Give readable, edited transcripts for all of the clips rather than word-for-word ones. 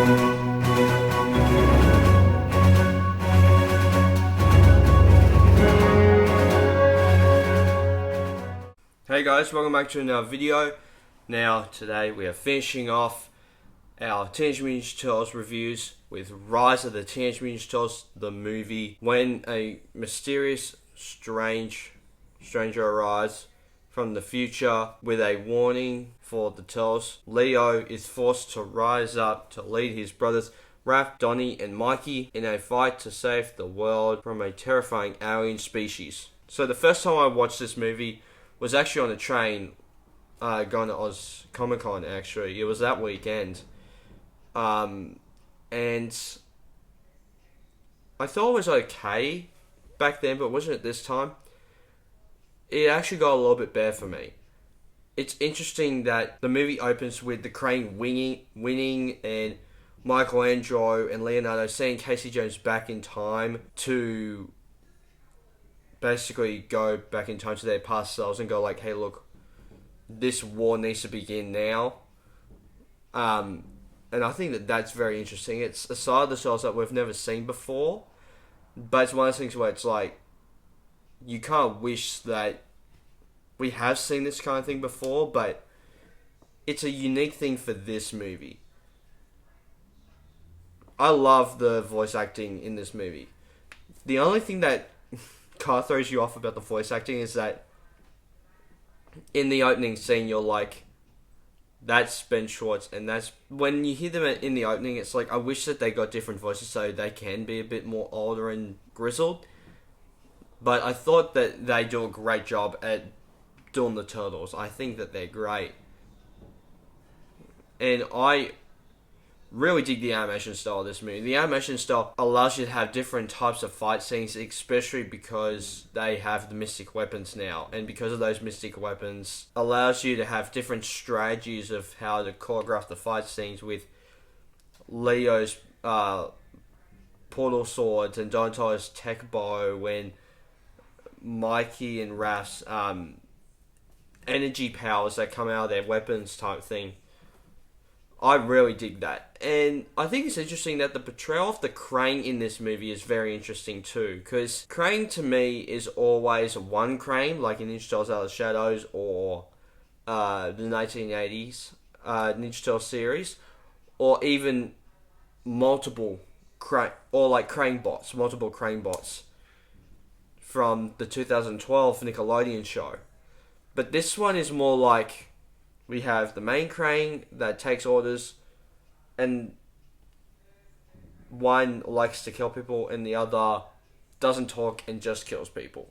Hey guys, welcome back to another video. Now today we are finishing off our Teenage Mutant Ninja Turtles reviews with Rise of the Teenage Mutant Ninja Turtles, the movie. When a mysterious stranger arrives from the future with a warning for the Turtles, Leo is forced to rise up to lead his brothers Raph, Donnie and Mikey in a fight to save the world from a terrifying alien species. So the first time I watched this movie was actually on a train going to Oz Comic Con. Actually, it was that weekend, and I thought it was okay back then, but wasn't it this time? It actually got a little bit better for me. It's interesting that the movie opens with the crane winning, and Michelangelo and Leonardo seeing Casey Jones back in time to basically go back in time to their past selves and go like, hey look, this war needs to begin now. And I think that that's very interesting. It's a side of the Turtles that we've never seen before, but it's one of those things where it's like, you can't wish that we have seen this kind of thing before, but it's a unique thing for this movie. I love the voice acting in this movie. The only thing that kind of throws you off about the voice acting is that in the opening scene you're like, that's Ben Schwartz, and that's when you hear them in the opening, it's like, I wish that they got different voices so they can be a bit more older and grizzled, but I thought that they do a great job at doing the Turtles. I think that they're great, and I really dig the animation style of this movie. The animation style allows you to have different types of fight scenes, especially because they have the mystic weapons now. And because of those mystic weapons, allows you to have different strategies of how to choreograph the fight scenes with Leo's portal swords and Donatello's tech bow and Mikey and Raph's energy powers that come out of their weapons type thing. I really dig that. And I think it's interesting that the portrayal of the Krang in this movie is very interesting too. Because Krang to me is always one Krang, like in Ninja Turtles Out of the Shadows or the 1980s Ninja Turtles series. Or even multiple Krang, or like Krang bots, multiple Krang bots from the 2012 Nickelodeon show. But this one is more like, we have the main Krang that takes orders, and one likes to kill people, and the other doesn't talk and just kills people.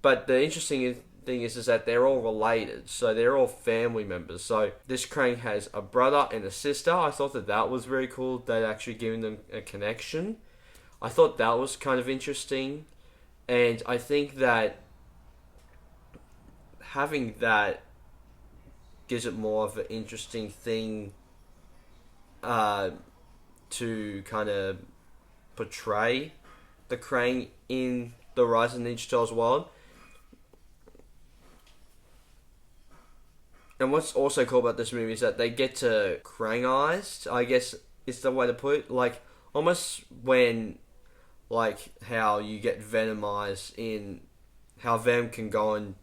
But the interesting thing is that they're all related, so they're all family members. So this Krang has a brother and a sister. I thought that was very cool, that actually giving them a connection. I thought that was kind of interesting, and I think that having that gives it more of an interesting thing to kind of portray the Krang in the Rise of the Ninja Turtles world. And what's also cool about this movie is that they get to Krangized, I guess is the way to put it. Like, almost when, like, how you get Venomized in, how Venom can go on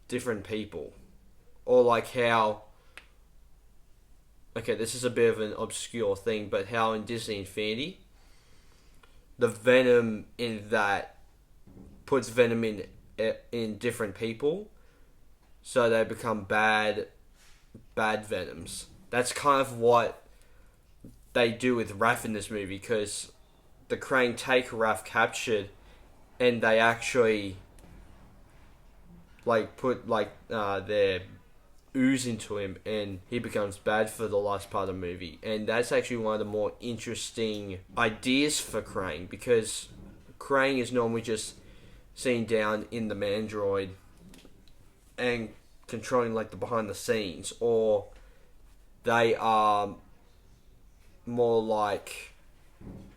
different people, or like how, okay, this is a bit of an obscure thing, but how in Disney Infinity, the Venom in that puts Venom in different people, so they become bad Venoms. That's kind of what they do with Raph in this movie, because the Krang take Raph captured, and they actually like put like their ooze into him, and he becomes bad for the last part of the movie. And that's actually one of the more interesting ideas for Krang, because Krang is normally just seen down in the Mandroid and controlling like the behind the scenes, or they are more like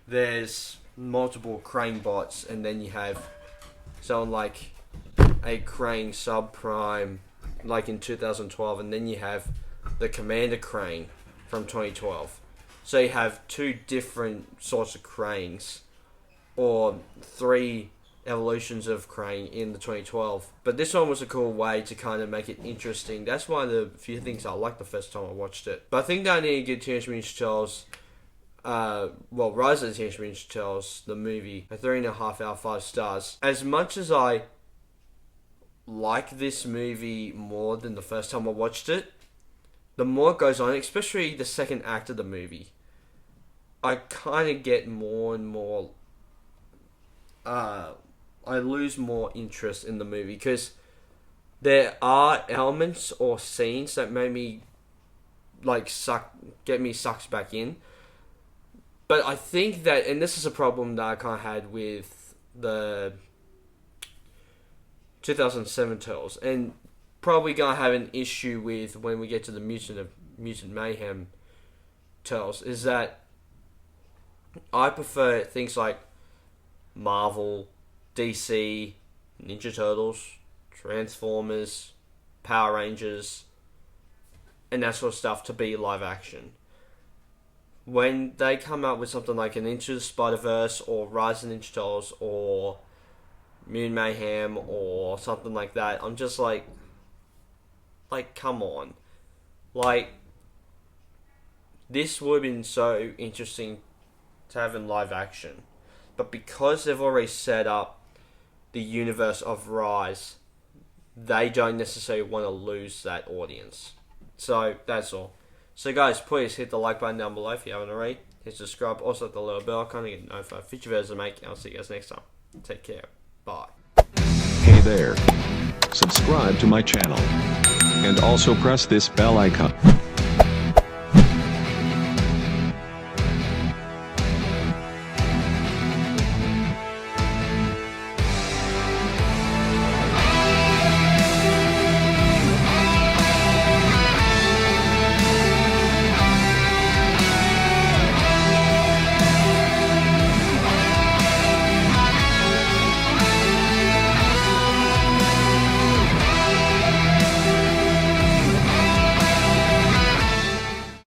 there's multiple Krang bots, and then you have someone like a Krang subprime like in 2012, and then you have the Commander crane from 2012. So you have two different sorts of cranes, or three evolutions of crane in the 2012. But this one was a cool way to kind of make it interesting. That's one of the few things I liked the first time I watched it. But I think that I need to give Teenage Mutant Ninja Turtles, Rise of the Teenage Mutant Ninja Turtles, the movie, a 3.5 out of 5 stars. As much as I like this movie more than the first time I watched it, the more it goes on, especially the second act of the movie, I kind of get more and more... I lose more interest in the movie, because there are elements or scenes that made me get me sucked back in. But I think that, and this is a problem that I kind of had with the 2007 Turtles, and probably gonna have an issue with when we get to the Mutant Mayhem Turtles, is that I prefer things like Marvel, DC, Ninja Turtles, Transformers, Power Rangers, and that sort of stuff to be live action. When they come out with something like an Into the Spider-Verse or Rise of the Ninja Turtles or Mutant Mayhem or something like that, I'm just like, come on. This would have been so interesting to have in live action. But because they've already set up the universe of Rise, they don't necessarily want to lose that audience. So, that's all. So guys, please hit the like button down below if you haven't already. Hit subscribe, also hit the little bell icon to get notified future videos I make. I'll see you guys next time. Take care. Bye. Hey there. Subscribe to my channel. And also press this bell icon.